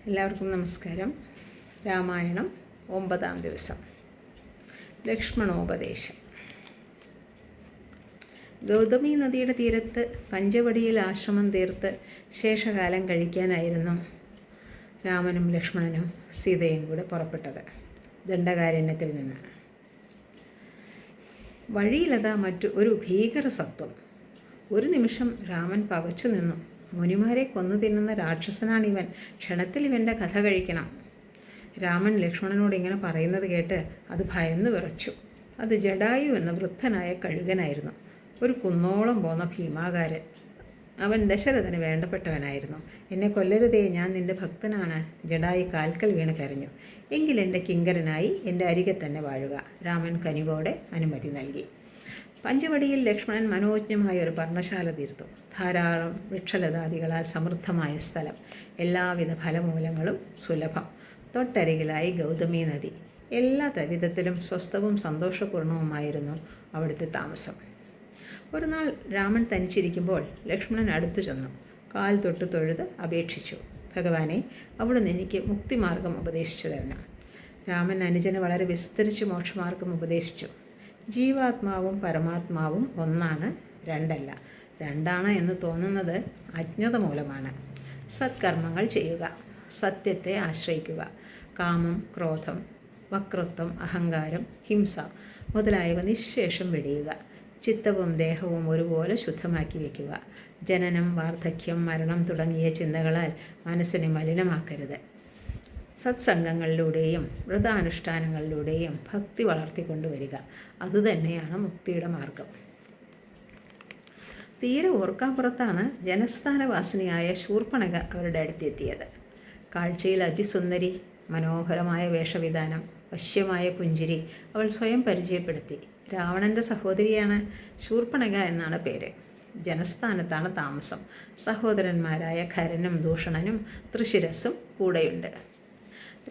എല്ലാവർക്കും നമസ്കാരം. രാമായണം 9-ാം ദിവസം. ലക്ഷ്മണോപദേശം. ഗൗതമി നദിയുടെ തീരത്ത് പഞ്ചവടിയിൽ ആശ്രമം തീർത്ത് ശേഷകാലം കഴിക്കാനായിരുന്നു രാമനും ലക്ഷ്മണനും സീതയും കൂടെ പുറപ്പെട്ടത് ദണ്ഡകാരണ്യത്തിൽ നിന്ന്. വഴിയിലതാ ഒരു ഭീകര സത്വം. ഒരു നിമിഷം രാമൻ പകച്ചു നിന്നു. മുനിമാരെ കൊന്നു തിന്നുന്ന രാക്ഷസനാണിവൻ, ക്ഷണത്തിൽ ഇവൻ്റെ കഥ കഴിക്കണം. രാമൻ ലക്ഷ്മണനോട് ഇങ്ങനെ പറയുന്നത് കേട്ട് അത് ഭയന്ന് വിറച്ചു. അത് ജടായു എന്ന വൃദ്ധനായ കഴുകനായിരുന്നു. ഒരു കുന്നോളം പോന്ന ഭീമാകാരൻ. അവൻ ദശരഥന് വേണ്ടപ്പെട്ടവനായിരുന്നു. എന്നെ കൊല്ലരുതേ, ഞാൻ നിൻ്റെ ഭക്തനാണ്. ജടായു കാൽക്കൽ വീണ് കരഞ്ഞു. എങ്കിൽ എൻ്റെ കിങ്കരനായി എൻ്റെ അരികെ തന്നെ വാഴുക. രാമൻ കനിവോടെ അനുമതി നൽകി. പഞ്ചവടിയിൽ ലക്ഷ്മണൻ മനോജ്ഞമായ ഒരു പർണശാല തീർത്തു. ധാരാളം വൃക്ഷലതാദികളാൽ സമൃദ്ധമായ സ്ഥലം, എല്ലാവിധ ഫലമൂലങ്ങളും സുലഭം. തൊട്ടരികിലായി ഗൗതമി നദി. എല്ലാ വിധത്തിലും സ്വസ്ഥവും സന്തോഷപൂർണവുമായിരുന്നു അവിടുത്തെ താമസം. ഒരു നാൾ രാമൻ തനിച്ചിരിക്കുമ്പോൾ ലക്ഷ്മണൻ അടുത്തു ചെന്നു. കാൽ തൊട്ട് തൊഴുത് അപേക്ഷിച്ചു, ഭഗവാനെ, അവിടുന്ന് എനിക്ക് മുക്തിമാർഗം ഉപദേശിച്ചു തരണം. രാമൻ അനുജന് വളരെ വിസ്തരിച്ച് മോക്ഷമാർഗം ഉപദേശിച്ചു. ജീവാത്മാവും പരമാത്മാവും ഒന്നാണ്, രണ്ടല്ല. രണ്ടാണ് എന്ന് തോന്നുന്നത് അജ്ഞത മൂലമാണ്. സത്കർമ്മങ്ങൾ ചെയ്യുക, സത്യത്തെ ആശ്രയിക്കുക, കാമം, ക്രോധം, വക്രത്വം, അഹങ്കാരം, ഹിംസ മുതലായവ നിശ്ശേഷം വെടിയുക. ചിത്തവും ദേഹവും ഒരുപോലെ ശുദ്ധമാക്കി വയ്ക്കുക. ജനനം, വാർദ്ധക്യം, മരണം തുടങ്ങിയ ചിന്തകളാൽ മനസ്സിനെ മലിനമാക്കരുത്. സത്സംഗങ്ങളിലൂടെയും വ്രതാനുഷ്ഠാനങ്ങളിലൂടെയും ഭക്തി വളർത്തിക്കൊണ്ടുവരിക. അതുതന്നെയാണ് മുക്തിയുടെ മാർഗം. തീരെ ഓർക്കാപ്പുറത്താണ് ജനസ്ഥാനവാസിനിയായ ശൂർപ്പണഖ അവരുടെ അടുത്തെത്തിയത്. കാഴ്ചയിൽ അതിസുന്ദരി, മനോഹരമായ വേഷവിധാനം, വശ്യമായ പുഞ്ചിരി അവൾ സ്വയം പരിചയപ്പെടുത്തി. രാവണൻ്റെ സഹോദരിയാണ്. ശൂർപ്പണഖ എന്നാണ് പേര്. ജനസ്ഥാനത്താണ് താമസം. സഹോദരന്മാരായ ഖരനും ദൂഷണനും തൃശിരസ്സും കൂടെയുണ്ട്.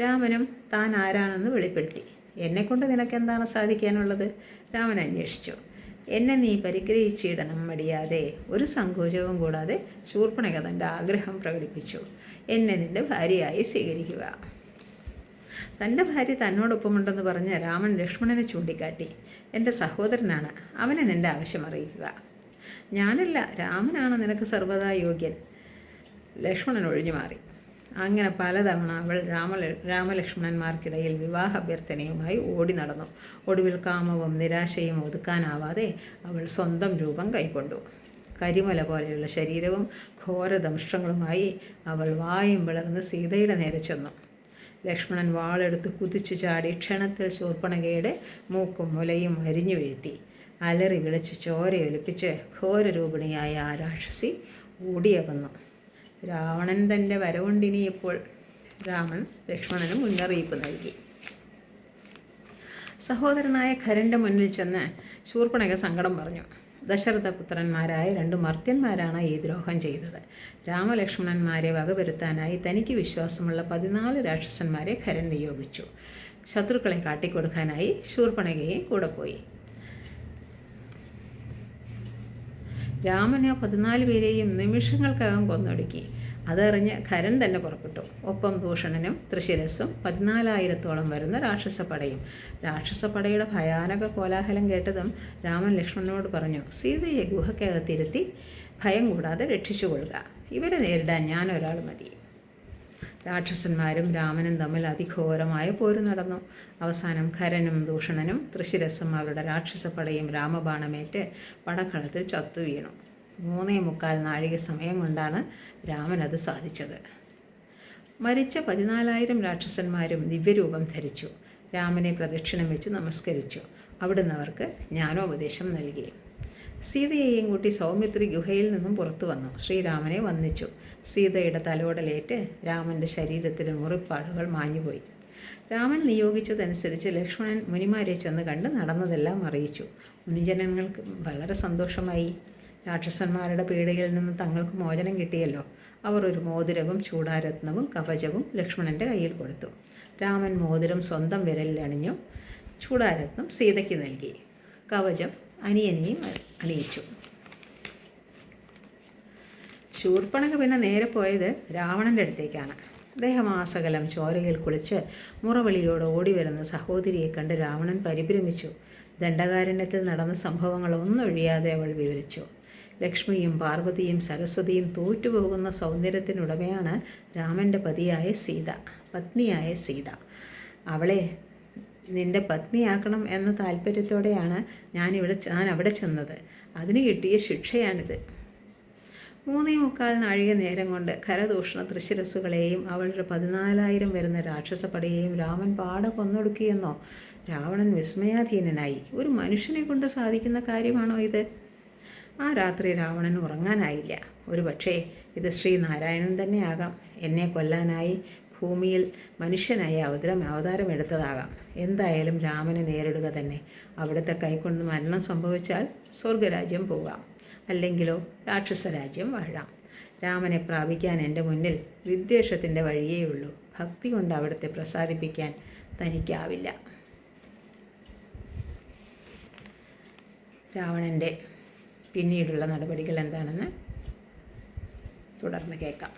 രാമനും താൻ ആരാണെന്ന് വെളിപ്പെടുത്തി. എന്നെക്കൊണ്ട് നിനക്കെന്താണ് സാധിക്കാനുള്ളത്? രാമൻ അന്വേഷിച്ചു. എന്നെ നീ പരിഗ്രഹിച്ചിടണം മടിയാതെ. ഒരു സങ്കോചവും കൂടാതെ ശൂർപ്പണഖ തൻ്റെ ആഗ്രഹം പ്രകടിപ്പിച്ചു. എന്നെ നിൻ്റെ ഭാര്യയായി സ്വീകരിക്കുക. തൻ്റെ ഭാര്യ തന്നോടൊപ്പമുണ്ടെന്ന് പറഞ്ഞ് രാമൻ ലക്ഷ്മണനെ ചൂണ്ടിക്കാട്ടി. എൻ്റെ സഹോദരനാണ്, അവനെ നിൻ്റെ ആവശ്യം അറിയിക്കുക. ഞാനല്ല, രാമനാണ് നിനക്ക് സർവ്വതാ യോഗ്യൻ. ലക്ഷ്മണൻ ഒഴിഞ്ഞു മാറി. അങ്ങനെ പലതവണ അവൾ രാമലക്ഷ്മണന്മാർക്കിടയിൽ വിവാഹ അഭ്യർത്ഥനയുമായി ഓടി നടന്നു. ഒടുവിൽ കാമവും നിരാശയും ഒതുക്കാനാവാതെ അവൾ സ്വന്തം രൂപം കൈക്കൊണ്ടു. കരിമല പോലെയുള്ള ശരീരവും ഘോരദംഷ്ട്രങ്ങളുമായി അവൾ വായും പിളർന്ന് സീതയുടെ നേരെ ചെന്നു. ലക്ഷ്മണൻ വാളെടുത്ത് കുതിച്ചു ചാടി ക്ഷണത്തിൽ ശൂർപ്പണഖയുടെ മൂക്കും മുലയും അരിഞ്ഞു വീഴ്ത്തി. അലറി വിളിച്ച് ചോരയൊലിപ്പിച്ച് ഘോരരൂപിണിയായ ആ രാക്ഷസി ഓടിയകന്നു. രാവണൻ തൻ്റെ വരവുണ്ടിനിയപ്പോൾ രാമൻ ലക്ഷ്മണന് മുന്നറിയിപ്പ് നൽകി. സഹോദരനായ ഖരൻ്റെ മുന്നിൽ ചെന്ന് ശൂർപ്പണഖ സങ്കടം പറഞ്ഞു. ദശരഥപുത്രന്മാരായ 2 മർത്യന്മാരാണ് ഈ ദ്രോഹം ചെയ്തത്. രാമലക്ഷ്മണന്മാരെ വകവരുത്താനായി തനിക്ക് വിശ്വാസമുള്ള 14 രാക്ഷസന്മാരെ ഖരൻ നിയോഗിച്ചു. ശത്രുക്കളെ കാട്ടിക്കൊടുക്കാനായി ശൂർപ്പണഖയും കൂടെ പോയി. രാമൻ ആ 14 പേരെയും നിമിഷങ്ങൾക്കകം കൊന്നൊടുക്കി. അതറിഞ്ഞ് ഖരൻ തന്നെ പുറപ്പെട്ടു. ഒപ്പം ദൂഷണനും തൃശിരസ്സും 14,000-ഓളം വരുന്ന രാക്ഷസപ്പടയും. രാക്ഷസപ്പടയുടെ ഭയാനക കോലാഹലം കേട്ടതും രാമൻ ലക്ഷ്മണനോട് പറഞ്ഞു, സീതയെ ഗുഹയ്ക്കകത്തിരുത്തി ഭയം കൂടാതെ രക്ഷിച്ചുകൊള്ളുക. ഇവരെ നേരിടാൻ ഞാൻ ഒരാൾ മതി. രാക്ഷസന്മാരും രാമനും തമ്മിൽ അതിഘോരമായ പോര് നടന്നു. അവസാനം ഖരനും ദൂഷണനും തൃശിരസ്സും അവരുടെ രാക്ഷസപ്പടയും രാമബാണമേറ്റ് പടക്കളത്തിൽ ചത്തു വീണു. 3.25 നാഴിക സമയം കൊണ്ടാണ് രാമൻ അത് സാധിച്ചത്. മരിച്ച 14,000 രാക്ഷസന്മാരും ദിവ്യരൂപം ധരിച്ചു. രാമനെ പ്രദക്ഷിണം വെച്ച് നമസ്കരിച്ചു. അവിടുന്ന് അവർക്ക് ജ്ഞാനോപദേശം നൽകി. സീതയെയും കൂട്ടി സൗമിത്രി ഗുഹയിൽ നിന്നും പുറത്തു വന്നു. ശ്രീരാമനെ വന്ദിച്ചു. സീതയുടെ തലോടലേറ്റ് രാമൻ്റെ ശരീരത്തിലെ മുറിപ്പാടുകൾ മാഞ്ഞുപോയി. രാമൻ നിയോഗിച്ചതനുസരിച്ച് ലക്ഷ്മണൻ മുനിമാരെ ചെന്ന് കണ്ട് നടന്നതെല്ലാം അറിയിച്ചു. മുനിജനങ്ങൾക്ക് വളരെ സന്തോഷമായി. രാക്ഷസന്മാരുടെ പീഡയിൽ നിന്ന് തങ്ങൾക്ക് മോചനം കിട്ടിയല്ലോ. അവർ ഒരു മോതിരവും ചൂടാരത്നവും കവചവും ലക്ഷ്മണൻ്റെ കയ്യിൽ കൊടുത്തു. രാമൻ മോതിരം സ്വന്തം വിരലിൽ അണിഞ്ഞു. ചൂടാരത്നം സീതയ്ക്ക് നൽകി. കവചം അനിയനെയും അണിയിച്ചു. ശൂർപ്പണഖ പിന്നെ നേരെ പോയത് രാവണൻ്റെ അടുത്തേക്കാണ്. ദേഹമാസകലം ചോരയിൽ കുളിച്ച് മുറവിളിയോട് ഓടിവരുന്ന സഹോദരിയെ കണ്ട് രാവണൻ പരിഭ്രമിച്ചു. ദണ്ഡകാരണ്യത്തിൽ നടന്ന സംഭവങ്ങൾ ഒന്നൊഴിയാതെ അവൾ വിവരിച്ചു. ലക്ഷ്മിയും പാർവതിയും സരസ്വതിയും തോറ്റുപോകുന്ന സൗന്ദര്യത്തിനുടമയാണ് രാമൻ്റെ പത്നിയായ സീത. അവളെ നിന്റെ പത്നിയാക്കണം എന്ന താല്പര്യത്തോടെയാണ് ഞാൻ അവിടെ ചെന്നത്. അതിന് കിട്ടിയ ശിക്ഷയാണിത്. 3.25 നാഴിക നേരം കൊണ്ട് ഖരദൂഷണ തൃശിരസ്സുകളെയും അവളുടെ 14,000 വരുന്ന രാക്ഷസപ്പടയെയും രാമൻ പാടെ കൊന്നൊടുക്കിയെന്നോ? രാവണൻ വിസ്മയാധീനനായി. ഒരു മനുഷ്യനെ കൊണ്ട് സാധിക്കുന്ന കാര്യമാണോ ഇത്? ആ രാത്രി രാവണൻ ഉറങ്ങാനായില്ല. ഒരു പക്ഷേ ഇത് ശ്രീനാരായണൻ തന്നെയാകാം. എന്നെ കൊല്ലാനായി ഭൂമിയിൽ മനുഷ്യനായി അവതാരമെടുത്തതാകാം. എന്തായാലും രാമനെ നേരിടുക തന്നെ. അവിടുത്തെ കൈകൊണ്ട് മരണം സംഭവിച്ചാൽ സ്വർഗരാജ്യം പോകാം, അല്ലെങ്കിലോ രാക്ഷസരാജ്യം വാഴാം. രാമനെ പ്രാപിക്കാൻ എൻ്റെ മുന്നിൽ വിദ്വേഷത്തിൻ്റെ വഴിയേയുള്ളൂ. ഭക്തി കൊണ്ട് അവിടുത്തെ പ്രസാദിപ്പിക്കാൻ തനിക്കാവില്ല. രാവണൻ്റെ പിന്നീടുള്ള നടപടികൾ എന്താണെന്ന് തുടർന്ന് കേൾക്കാം.